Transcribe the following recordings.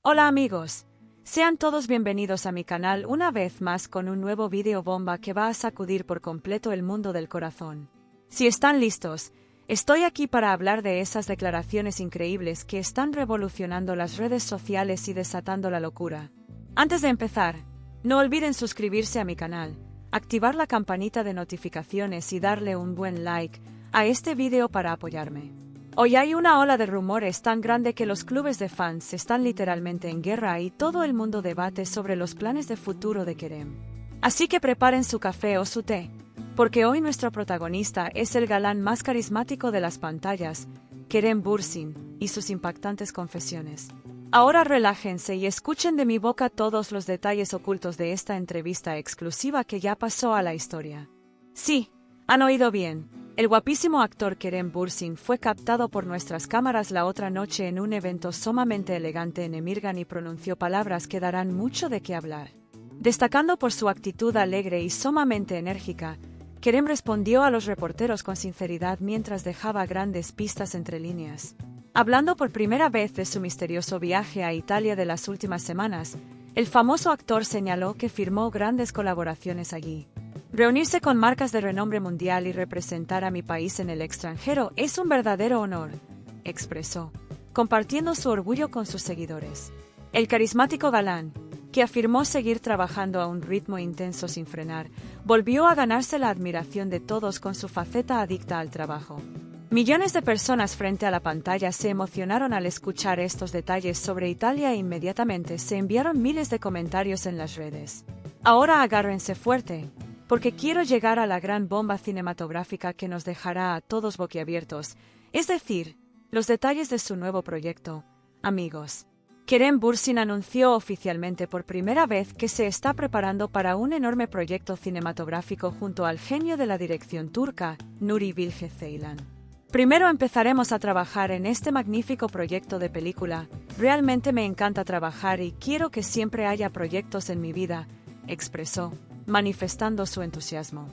Hola amigos, sean todos bienvenidos a mi canal una vez más con un nuevo vídeo bomba que va a sacudir por completo el mundo del corazón. Si están listos, estoy aquí para hablar de esas declaraciones increíbles que están revolucionando las redes sociales y desatando la locura. Antes de empezar, no olviden suscribirse a mi canal, activar la campanita de notificaciones y darle un buen like a este vídeo para apoyarme. Hoy hay una ola de rumores tan grande que los clubes de fans están literalmente en guerra y todo el mundo debate sobre los planes de futuro de Kerem. Así que preparen su café o su té, porque hoy nuestro protagonista es el galán más carismático de las pantallas, Kerem Bürsin, y sus impactantes confesiones. Ahora relájense y escuchen de mi boca todos los detalles ocultos de esta entrevista exclusiva que ya pasó a la historia. Sí, han oído bien. El guapísimo actor Kerem Bürsin fue captado por nuestras cámaras la otra noche en un evento sumamente elegante en Emirgan y pronunció palabras que darán mucho de qué hablar. Destacando por su actitud alegre y sumamente enérgica, Kerem respondió a los reporteros con sinceridad mientras dejaba grandes pistas entre líneas. Hablando por primera vez de su misterioso viaje a Italia de las últimas semanas, el famoso actor señaló que firmó grandes colaboraciones allí. Reunirse con marcas de renombre mundial y representar a mi país en el extranjero es un verdadero honor, expresó, compartiendo su orgullo con sus seguidores. El carismático galán, que afirmó seguir trabajando a un ritmo intenso sin frenar, volvió a ganarse la admiración de todos con su faceta adicta al trabajo. Millones de personas frente a la pantalla se emocionaron al escuchar estos detalles sobre Italia e inmediatamente se enviaron miles de comentarios en las redes. Ahora agárrense fuerte, porque quiero llegar a la gran bomba cinematográfica que nos dejará a todos boquiabiertos, es decir, los detalles de su nuevo proyecto. Amigos, Kerem Bürsin anunció oficialmente por primera vez que se está preparando para un enorme proyecto cinematográfico junto al genio de la dirección turca, Nuri Bilge Ceylan. Primero empezaremos a trabajar en este magnífico proyecto de película. Realmente me encanta trabajar y quiero que siempre haya proyectos en mi vida, expresó, manifestando su entusiasmo.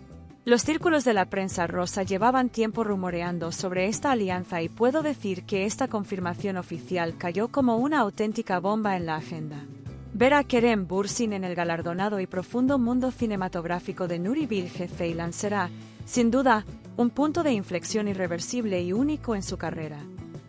Los círculos de la prensa rosa llevaban tiempo rumoreando sobre esta alianza y puedo decir que esta confirmación oficial cayó como una auténtica bomba en la agenda. Ver a Kerem Bürsin en el galardonado y profundo mundo cinematográfico de Nuri Bilge Ceylan será, sin duda, un punto de inflexión irreversible y único en su carrera.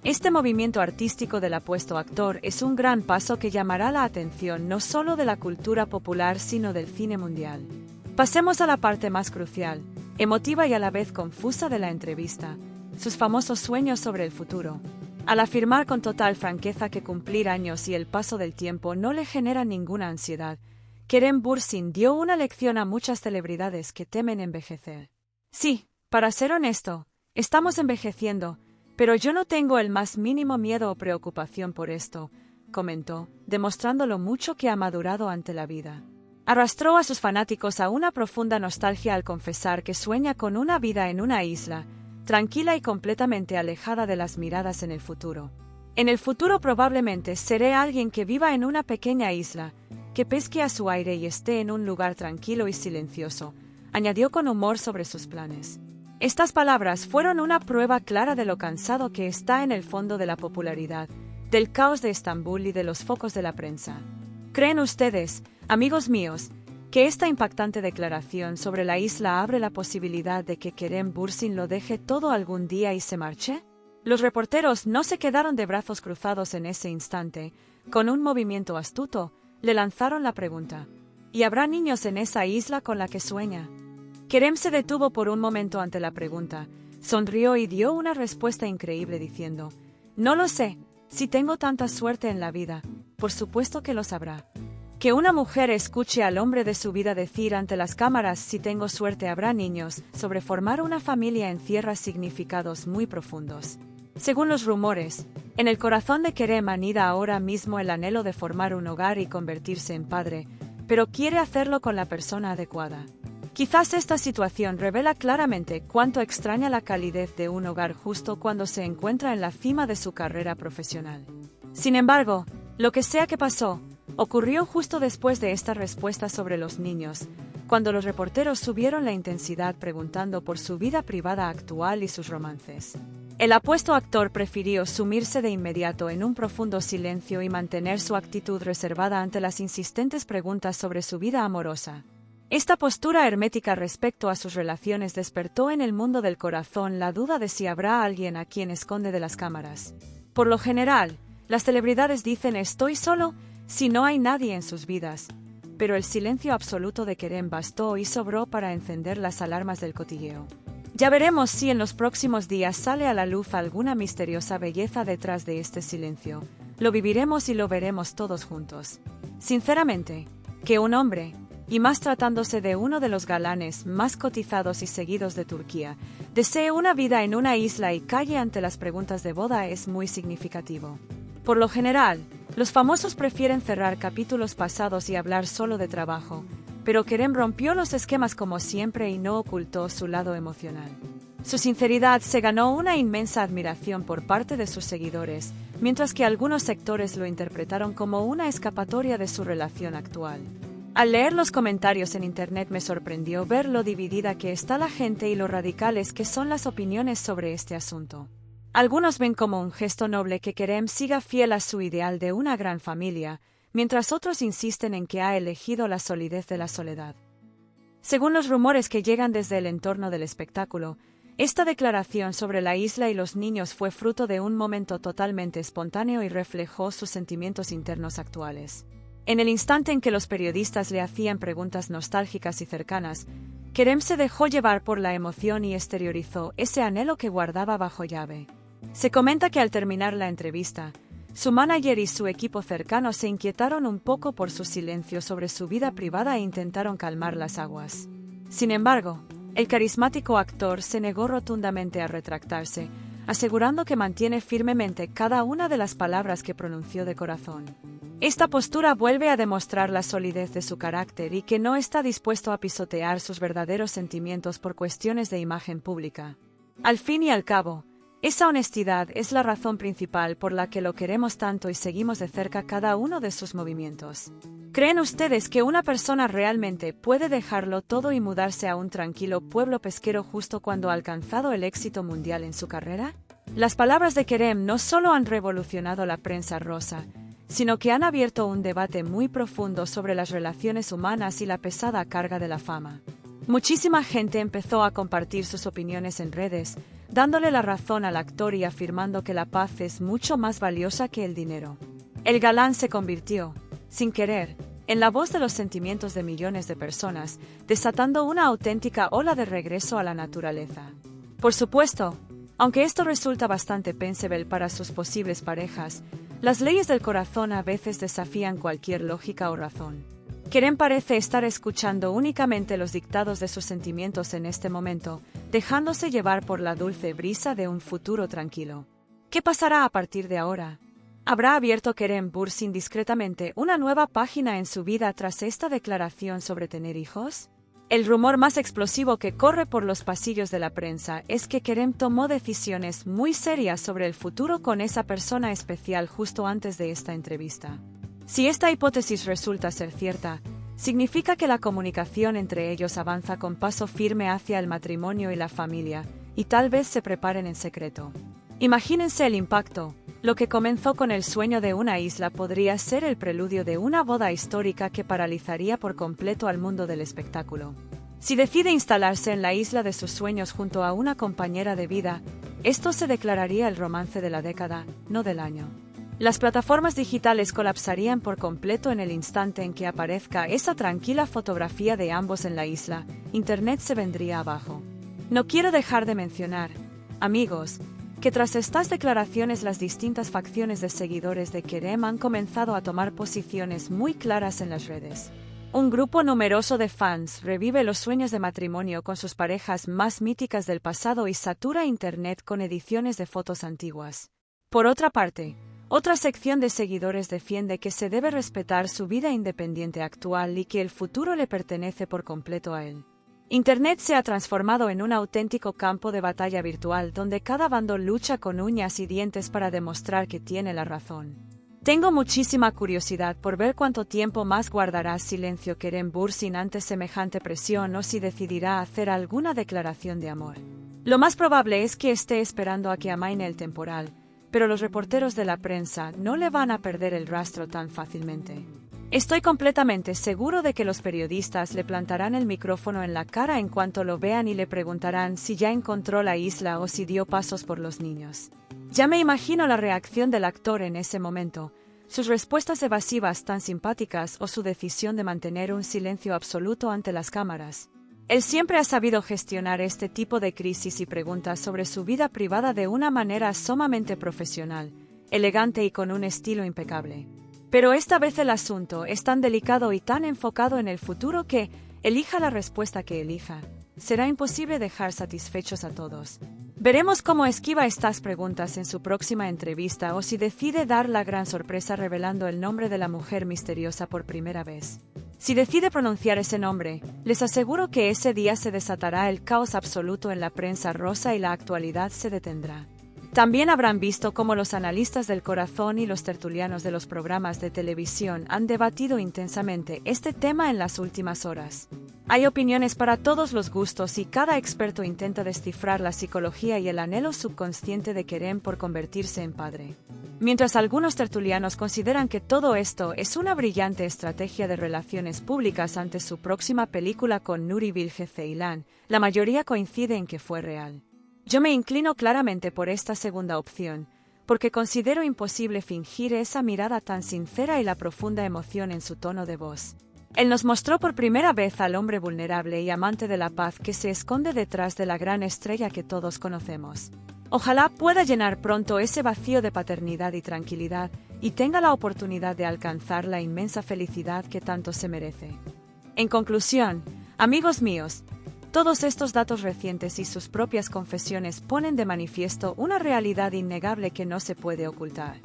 Este movimiento artístico del apuesto actor es un gran paso que llamará la atención no solo de la cultura popular sino del cine mundial. Pasemos a la parte más crucial, emotiva y a la vez confusa de la entrevista, sus famosos sueños sobre el futuro. Al afirmar con total franqueza que cumplir años y el paso del tiempo no le genera ninguna ansiedad, Kerem Bürsin dio una lección a muchas celebridades que temen envejecer. Sí, para ser honesto, estamos envejeciendo, pero yo no tengo el más mínimo miedo o preocupación por esto, comentó, demostrando lo mucho que ha madurado ante la vida. Arrastró a sus fanáticos a una profunda nostalgia al confesar que sueña con una vida en una isla, tranquila y completamente alejada de las miradas en el futuro. En el futuro probablemente seré alguien que viva en una pequeña isla, que pesque a su aire y esté en un lugar tranquilo y silencioso, añadió con humor sobre sus planes. Estas palabras fueron una prueba clara de lo cansado que está en el fondo de la popularidad, del caos de Estambul y de los focos de la prensa. ¿Creen ustedes, amigos míos, que esta impactante declaración sobre la isla abre la posibilidad de que Kerem Bürsin lo deje todo algún día y se marche? Los reporteros no se quedaron de brazos cruzados en ese instante. Con un movimiento astuto, le lanzaron la pregunta: ¿y habrá niños en esa isla con la que sueña? Kerem se detuvo por un momento ante la pregunta, sonrió y dio una respuesta increíble diciendo: no lo sé, si tengo tanta suerte en la vida, por supuesto que lo sabrá. Que una mujer escuche al hombre de su vida decir ante las cámaras si tengo suerte habrá niños, sobre formar una familia encierra significados muy profundos. Según los rumores, en el corazón de Kerem anida ahora mismo el anhelo de formar un hogar y convertirse en padre, pero quiere hacerlo con la persona adecuada. Quizás esta situación revela claramente cuánto extraña la calidez de un hogar justo cuando se encuentra en la cima de su carrera profesional. Sin embargo, lo que sea que pasó, ocurrió justo después de esta respuesta sobre los niños, cuando los reporteros subieron la intensidad preguntando por su vida privada actual y sus romances. El apuesto actor prefirió sumirse de inmediato en un profundo silencio y mantener su actitud reservada ante las insistentes preguntas sobre su vida amorosa. Esta postura hermética respecto a sus relaciones despertó en el mundo del corazón la duda de si habrá alguien a quien esconde de las cámaras. Por lo general, las celebridades dicen «estoy solo» si no hay nadie en sus vidas, pero el silencio absoluto de Kerem bastó y sobró para encender las alarmas del cotilleo. Ya veremos si en los próximos días sale a la luz alguna misteriosa belleza detrás de este silencio. Lo viviremos y lo veremos todos juntos. Sinceramente, que un hombre, y más tratándose de uno de los galanes más cotizados y seguidos de Turquía, desee una vida en una isla y calle ante las preguntas de boda es muy significativo. Por lo general, los famosos prefieren cerrar capítulos pasados y hablar solo de trabajo, pero Kerem rompió los esquemas como siempre y no ocultó su lado emocional. Su sinceridad se ganó una inmensa admiración por parte de sus seguidores, mientras que algunos sectores lo interpretaron como una escapatoria de su relación actual. Al leer los comentarios en internet me sorprendió ver lo dividida que está la gente y lo radicales que son las opiniones sobre este asunto. Algunos ven como un gesto noble que Kerem siga fiel a su ideal de una gran familia, mientras otros insisten en que ha elegido la solidez de la soledad. Según los rumores que llegan desde el entorno del espectáculo, esta declaración sobre la isla y los niños fue fruto de un momento totalmente espontáneo y reflejó sus sentimientos internos actuales. En el instante en que los periodistas le hacían preguntas nostálgicas y cercanas, Kerem se dejó llevar por la emoción y exteriorizó ese anhelo que guardaba bajo llave. Se comenta que al terminar la entrevista, su manager y su equipo cercano se inquietaron un poco por su silencio sobre su vida privada e intentaron calmar las aguas. Sin embargo, el carismático actor se negó rotundamente a retractarse, asegurando que mantiene firmemente cada una de las palabras que pronunció de corazón. Esta postura vuelve a demostrar la solidez de su carácter y que no está dispuesto a pisotear sus verdaderos sentimientos por cuestiones de imagen pública. Al fin y al cabo, esa honestidad es la razón principal por la que lo queremos tanto y seguimos de cerca cada uno de sus movimientos. ¿Creen ustedes que una persona realmente puede dejarlo todo y mudarse a un tranquilo pueblo pesquero justo cuando ha alcanzado el éxito mundial en su carrera? Las palabras de Kerem no solo han revolucionado la prensa rosa, sino que han abierto un debate muy profundo sobre las relaciones humanas y la pesada carga de la fama. Muchísima gente empezó a compartir sus opiniones en redes, dándole la razón al actor y afirmando que la paz es mucho más valiosa que el dinero. El galán se convirtió, sin querer, en la voz de los sentimientos de millones de personas, desatando una auténtica ola de regreso a la naturaleza. Por supuesto, aunque esto resulta bastante pensable para sus posibles parejas, las leyes del corazón a veces desafían cualquier lógica o razón. Kerem parece estar escuchando únicamente los dictados de sus sentimientos en este momento, dejándose llevar por la dulce brisa de un futuro tranquilo. ¿Qué pasará a partir de ahora? ¿Habrá abierto Kerem Bürsin discretamente una nueva página en su vida tras esta declaración sobre tener hijos? El rumor más explosivo que corre por los pasillos de la prensa es que Kerem tomó decisiones muy serias sobre el futuro con esa persona especial justo antes de esta entrevista. Si esta hipótesis resulta ser cierta, significa que la comunicación entre ellos avanza con paso firme hacia el matrimonio y la familia, y tal vez se preparen en secreto. Imagínense el impacto. Lo que comenzó con el sueño de una isla podría ser el preludio de una boda histórica que paralizaría por completo al mundo del espectáculo. Si decide instalarse en la isla de sus sueños junto a una compañera de vida, esto se declararía el romance de la década, no del año. Las plataformas digitales colapsarían por completo en el instante en que aparezca esa tranquila fotografía de ambos en la isla. Internet se vendría abajo. No quiero dejar de mencionar, amigos, que tras estas declaraciones las distintas facciones de seguidores de Kerem han comenzado a tomar posiciones muy claras en las redes. Un grupo numeroso de fans revive los sueños de matrimonio con sus parejas más míticas del pasado y satura Internet con ediciones de fotos antiguas. Por otra parte, otra sección de seguidores defiende que se debe respetar su vida independiente actual y que el futuro le pertenece por completo a él. Internet se ha transformado en un auténtico campo de batalla virtual donde cada bando lucha con uñas y dientes para demostrar que tiene la razón. Tengo muchísima curiosidad por ver cuánto tiempo más guardará silencio Kerem Bürsin ante semejante presión o si decidirá hacer alguna declaración de amor. Lo más probable es que esté esperando a que amaine el temporal, pero los reporteros de la prensa no le van a perder el rastro tan fácilmente. Estoy completamente seguro de que los periodistas le plantarán el micrófono en la cara en cuanto lo vean y le preguntarán si ya encontró la isla o si dio pasos por los niños. Ya me imagino la reacción del actor en ese momento, sus respuestas evasivas tan simpáticas o su decisión de mantener un silencio absoluto ante las cámaras. Él siempre ha sabido gestionar este tipo de crisis y preguntas sobre su vida privada de una manera sumamente profesional, elegante y con un estilo impecable. Pero esta vez el asunto es tan delicado y tan enfocado en el futuro que, elija la respuesta que elija, será imposible dejar satisfechos a todos. Veremos cómo esquiva estas preguntas en su próxima entrevista o si decide dar la gran sorpresa revelando el nombre de la mujer misteriosa por primera vez. Si decide pronunciar ese nombre, les aseguro que ese día se desatará el caos absoluto en la prensa rosa y la actualidad se detendrá. También habrán visto cómo los analistas del corazón y los tertulianos de los programas de televisión han debatido intensamente este tema en las últimas horas. Hay opiniones para todos los gustos y cada experto intenta descifrar la psicología y el anhelo subconsciente de Kerem por convertirse en padre. Mientras algunos tertulianos consideran que todo esto es una brillante estrategia de relaciones públicas ante su próxima película con Nuri Bilge Ceylan, la mayoría coincide en que fue real. Yo me inclino claramente por esta segunda opción, porque considero imposible fingir esa mirada tan sincera y la profunda emoción en su tono de voz. Él nos mostró por primera vez al hombre vulnerable y amante de la paz que se esconde detrás de la gran estrella que todos conocemos. Ojalá pueda llenar pronto ese vacío de paternidad y tranquilidad y tenga la oportunidad de alcanzar la inmensa felicidad que tanto se merece. En conclusión, amigos míos, todos estos datos recientes y sus propias confesiones ponen de manifiesto una realidad innegable que no se puede ocultar.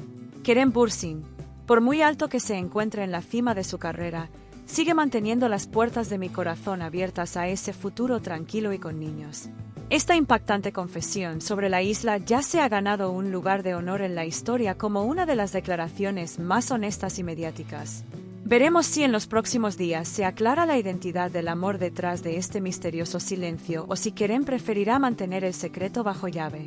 Kerem Bürsin, por muy alto que se encuentre en la cima de su carrera, sigue manteniendo las puertas de mi corazón abiertas a ese futuro tranquilo y con niños. Esta impactante confesión sobre la isla ya se ha ganado un lugar de honor en la historia como una de las declaraciones más honestas y mediáticas. Veremos si en los próximos días se aclara la identidad del amor detrás de este misterioso silencio o si Kerem preferirá mantener el secreto bajo llave.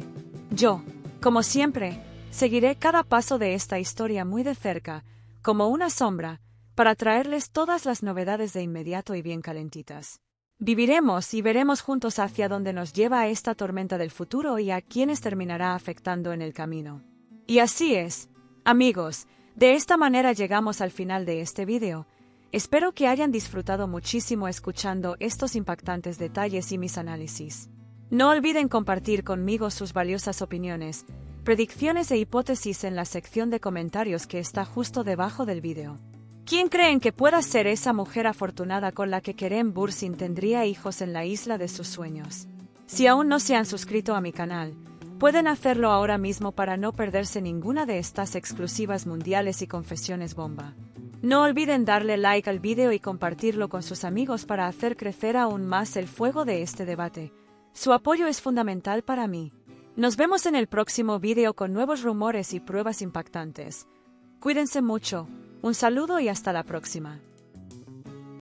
Yo, como siempre, seguiré cada paso de esta historia muy de cerca, como una sombra, para traerles todas las novedades de inmediato y bien calentitas. Viviremos y veremos juntos hacia dónde nos lleva esta tormenta del futuro y a quienes terminará afectando en el camino. Y así es, amigos. De esta manera llegamos al final de este vídeo. Espero que hayan disfrutado muchísimo escuchando estos impactantes detalles y mis análisis. No olviden compartir conmigo sus valiosas opiniones, predicciones e hipótesis en la sección de comentarios que está justo debajo del vídeo. ¿Quién creen que pueda ser esa mujer afortunada con la que Kerem Bürsin tendría hijos en la isla de sus sueños? Si aún no se han suscrito a mi canal, pueden hacerlo ahora mismo para no perderse ninguna de estas exclusivas mundiales y confesiones bomba. No olviden darle like al vídeo y compartirlo con sus amigos para hacer crecer aún más el fuego de este debate. Su apoyo es fundamental para mí. Nos vemos en el próximo vídeo con nuevos rumores y pruebas impactantes. Cuídense mucho, un saludo y hasta la próxima.